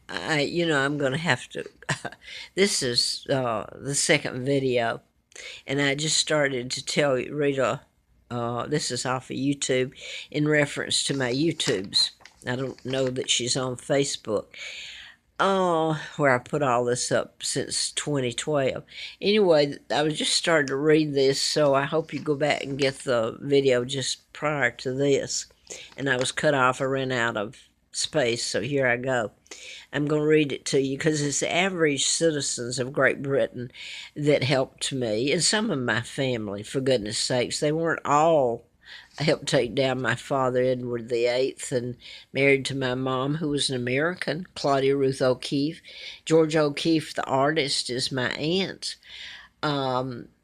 I'm going to have to. This is the second video, and I just started to tell you, Rita. This is off of YouTube in reference to my YouTubes. I don't know that she's on Facebook. Oh, where I put all this up since 2012. Anyway, I was just starting to read this, so I hope you go back and get the video just prior to this. And I was cut off, I ran out of space, so here I go. I'm going to read it to you because it's the average citizens of Great Britain that helped me and some of my family, for goodness sakes. They weren't all helped take down my father, Edward VIII, and married to my mom, who was an American, Claudia Ruth O'Keeffe. George O'Keeffe, the artist, is my aunt. JFK,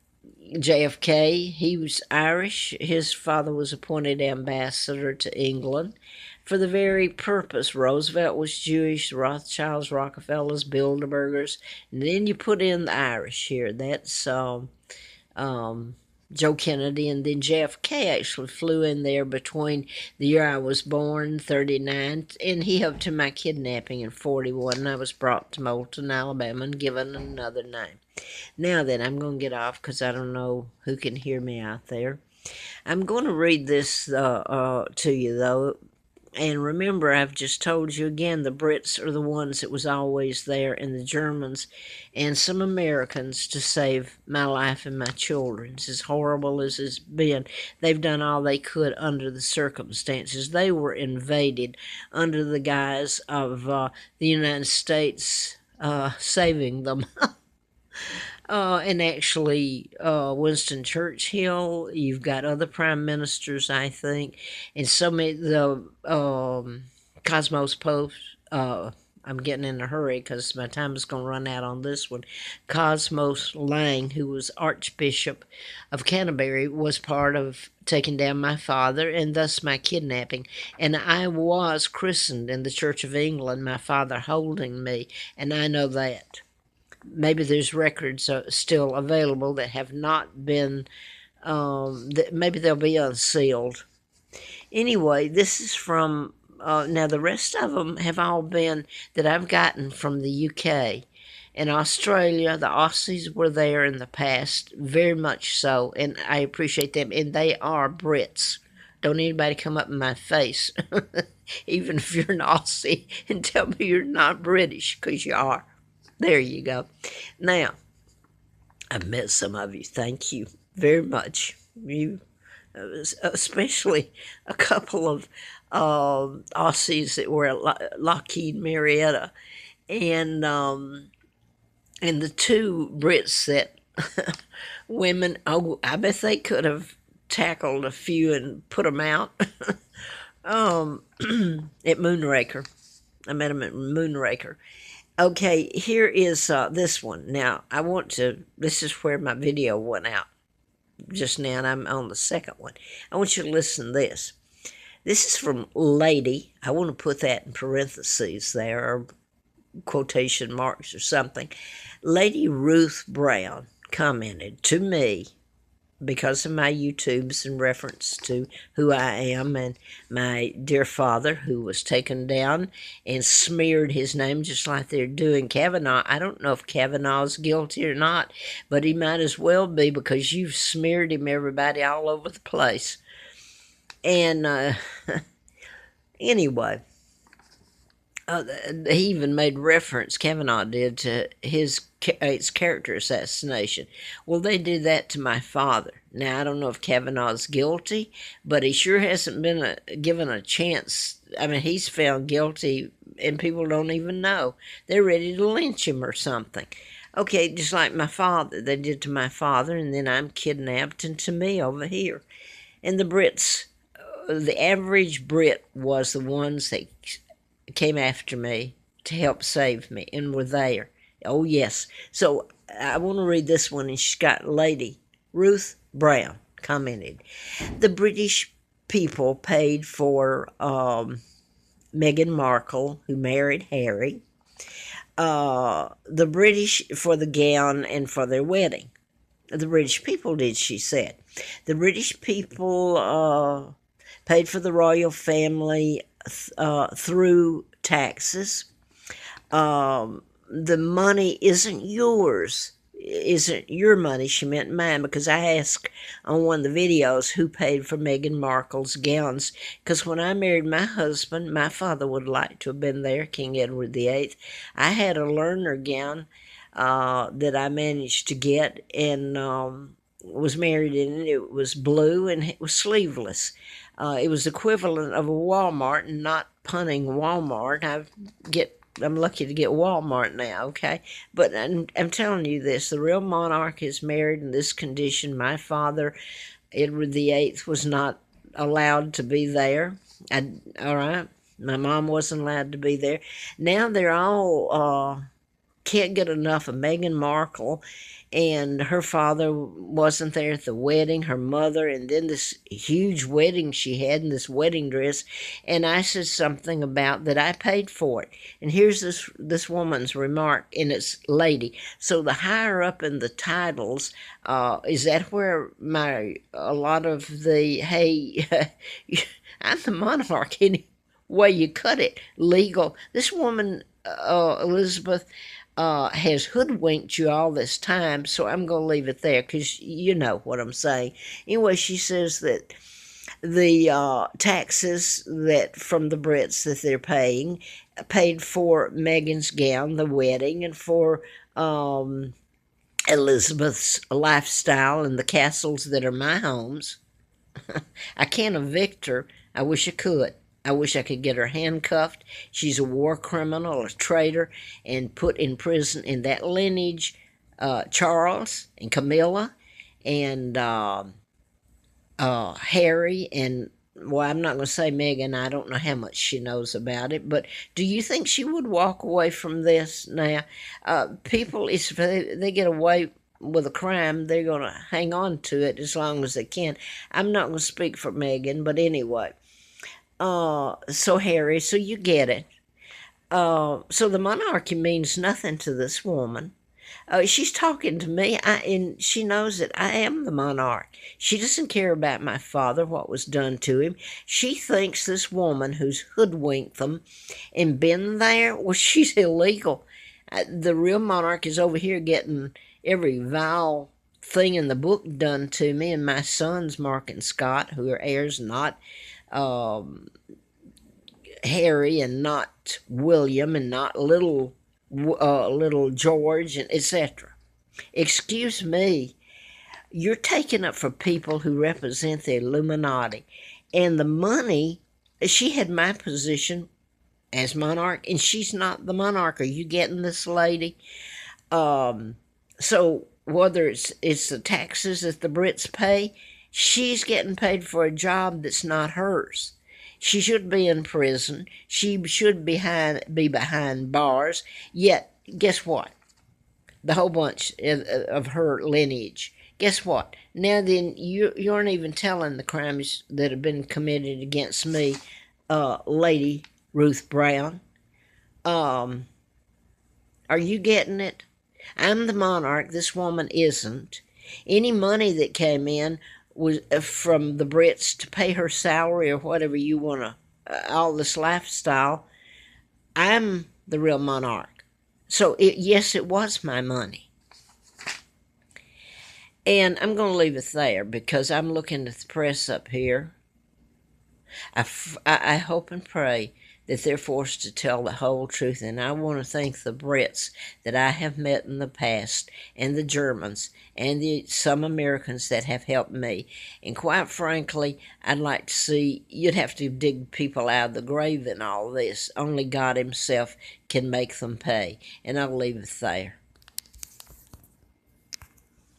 he was Irish. His father was appointed ambassador to England for the very purpose. Roosevelt was Jewish, Rothschilds, Rockefellers, Bilderbergers, and then you put in the Irish here. That's Joe Kennedy, and then JFK actually flew in there between the year I was born, 39, and he helped to my kidnapping in 41, and I was brought to Moulton, Alabama, and given another name. Now then, I'm going to get off because I don't know who can hear me out there. I'm going to read this to you, though. And remember, I've just told you again, the Brits are the ones that was always there, and the Germans and some Americans to save my life and my children's. As horrible as it's been, they've done all they could under the circumstances. They were invaded under the guise of the United States saving them. And actually, Winston Churchill, you've got other prime ministers, I think, and so many, the Cosmos Pope, I'm getting in a hurry because my time is going to run out on this one. Cosmos Lang, who was Archbishop of Canterbury, was part of taking down my father and thus my kidnapping. And I was christened in the Church of England, my father holding me, and I know that. Maybe there's records still available that have not been, maybe they'll be unsealed. Anyway, this is from, now the rest of them have all been that I've gotten from the UK. In Australia, the Aussies were there in the past, very much so, and I appreciate them, and they are Brits. Don't anybody come up in my face, even if you're an Aussie, and tell me you're not British, because you are. There you go. Now, I've met some of you. Thank you very much. You, especially a couple of Aussies that were at Lockheed Marietta, and the two Brits that women. Oh, I bet they could have tackled a few and put them out. At Moonraker, I met them at Moonraker. Okay, here is this one. Now, this is where my video went out just now, and I'm on the second one. I want you to listen to this. This is from Lady. I want to put that in parentheses there, or quotation marks or something. Lady Ruth Brown commented to me, because of my YouTubes in reference to who I am and my dear father, who was taken down and smeared his name just like they're doing Kavanaugh. I don't know if Kavanaugh's guilty or not, but he might as well be, because you've smeared him, everybody, all over the place. And anyway, he even made reference, Kavanaugh did, to his character assassination. Well, they did that to my father. Now, I don't know if Kavanaugh's guilty, but he sure hasn't been given a chance. I mean, he's found guilty, and people don't even know. They're ready to lynch him or something. Okay, just like my father. They did to my father, and then I'm kidnapped, and to me over here. And the Brits, the average Brit was the ones that came after me to help save me and were there. Oh, yes. So I want to read this one, and she's got Lady Ruth Brown commented. The British people paid for Meghan Markle, who married Harry, the British for the gown and for their wedding. The British people did, she said. The British people paid for the royal family through taxes. The money isn't yours. Isn't your money. She meant mine, because I asked on one of the videos who paid for Meghan Markle's gowns. Because when I married my husband, my father would like to have been there, King Edward VIII. I had a learner gown that I managed to get, and was married in it. It was blue and it was sleeveless. It was equivalent of a Walmart, and not punning Walmart. I'm lucky to get Walmart now, okay? But I'm telling you this, the real monarch is married in this condition. My father, Edward VIII, was not allowed to be there. All right? My mom wasn't allowed to be there. Now they're all can't get enough of Meghan Markle, and her father wasn't there at the wedding, her mother, and then this huge wedding she had in this wedding dress. And I said something about that I paid for it. And here's this woman's remark, and it's lady. So the higher up in the titles, is that where a lot of the, hey, I'm the monarch any way you cut it, legal. This woman, Elizabeth, has hoodwinked you all this time, so I'm going to leave it there, because you know what I'm saying. Anyway, she says that the taxes that from the Brits that they're paying paid for Meghan's gown, the wedding, and for Elizabeth's lifestyle and the castles that are my homes. I can't evict her. I wish I could. I wish I could get her handcuffed. She's a war criminal, a traitor, and put in prison in that lineage. Charles and Camilla and Harry and, well, I'm not going to say Meghan. I don't know how much she knows about it. But do you think she would walk away from this now? People, if they get away with a crime, they're going to hang on to it as long as they can. I'm not going to speak for Meghan, but anyway. So Harry, so you get it. So the monarchy means nothing to this woman. She's talking to me, and she knows that I am the monarch. She doesn't care about my father, what was done to him. She thinks this woman who's hoodwinked them and been there, well, she's illegal. The real monarch is over here getting every vile thing in the book done to me and my sons, Mark and Scott, who are heirs, not Harry, and not William, and not little George, and etc. Excuse me, you're taking up for people who represent the Illuminati, and the money. She had my position as monarch, and she's not the monarch. Are you getting this, lady? So whether it's the taxes that the Brits pay, she's getting paid for a job that's not hers. She should be in prison. She should be behind bars. Yet, guess what? The whole bunch of her lineage. Guess what? Now then, you aren't even telling the crimes that have been committed against me, Lady Ruth Brown. Are you getting it? I'm the monarch. This woman isn't. Any money that came in was from the Brits to pay her salary or whatever you want to, all this lifestyle. I'm the real monarch. So, yes, it was my money. And I'm going to leave it there, because I'm looking at the press up here. I hope and pray that they're forced to tell the whole truth. And I want to thank the Brits that I have met in the past, and the Germans, and some Americans that have helped me. And quite frankly, I'd like to see, you'd have to dig people out of the grave in all this. Only God himself can make them pay. And I'll leave it there.